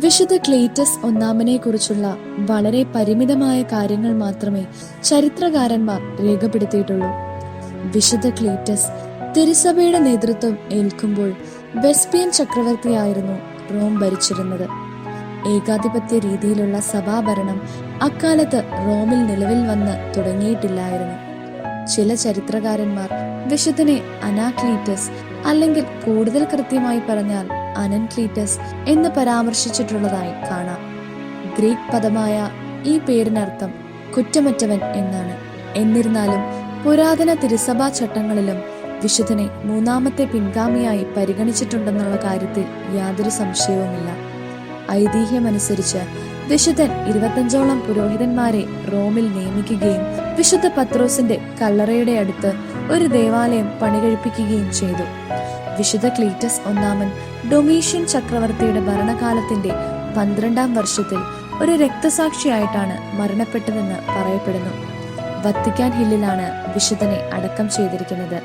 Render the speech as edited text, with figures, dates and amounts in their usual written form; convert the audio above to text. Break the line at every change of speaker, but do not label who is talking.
വിശുദ്ധ ക്ലീറ്റസ് ഒന്നാമനെ കുറിച്ചുള്ള വളരെ പരിമിതമായ കാര്യങ്ങൾ മാത്രമേ ചരിത്രകാരന്മാർ രേഖപ്പെടുത്തിയിട്ടുള്ളൂ. വിശുദ്ധ ക്ലീറ്റസ് തിരുസഭയുടെ നേതൃത്വം ഏൽക്കുമ്പോൾ വെസ്പിയൻ ചക്രവർത്തിയായിരുന്നു റോം ഭരിച്ചിരുന്നത്. ഏകാധിപത്യ രീതിയിലുള്ള സഭാഭരണം അക്കാലത്ത് റോമിൽ നിലവിൽ വന്ന് തുടങ്ങിയിട്ടില്ലായിരുന്നു. ചില ചരിത്രകാരന്മാർ വിശുദ്ധനെ അനാക്ലീറ്റസ് അല്ലെങ്കിൽ കൂടുതൽ കൃത്യമായി പറഞ്ഞാൽ അനൻക്ലീറ്റസ് എന്ന് പരാമർശിച്ചിട്ടുള്ളതായി കാണാം. ഗ്രീക്ക് പദമായ ഈ പേരിനർത്ഥം കുറ്റമറ്റവൻ എന്നാണ്. എന്നിരുന്നാലും പുരാതന തിരുസഭാ ചട്ടങ്ങളിലും വിശുദ്ധനെ മൂന്നാമത്തെ പിൻഗാമിയായി പരിഗണിച്ചിട്ടുണ്ടെന്നുള്ള കാര്യത്തിൽ യാതൊരു സംശയവുമില്ല. ഐതിഹ്യമനുസരിച്ച് വിശുദ്ധൻ 25ഓളം പുരോഹിതന്മാരെ റോമിൽ നിയമിക്കുകയും വിശുദ്ധ പത്രോസിന്റെ കല്ലറയുടെ അടുത്ത് ഒരു ദേവാലയം പണികഴിപ്പിക്കുകയും ചെയ്തു. വിശുദ്ധ ക്ലീറ്റസ് ഒന്നാമൻ ഡൊമീഷ്യൻ ചക്രവർത്തിയുടെ ഭരണകാലത്തിന്റെ 12ാം വർഷത്തിൽ ഒരു രക്തസാക്ഷിയായിട്ടാണ് മരണപ്പെട്ടതെന്ന് പറയപ്പെടുന്നു. വത്തിക്കാൻ ഹില്ലിലാണ് വിശുദ്ധനെ അടക്കം ചെയ്തിരിക്കുന്നത്.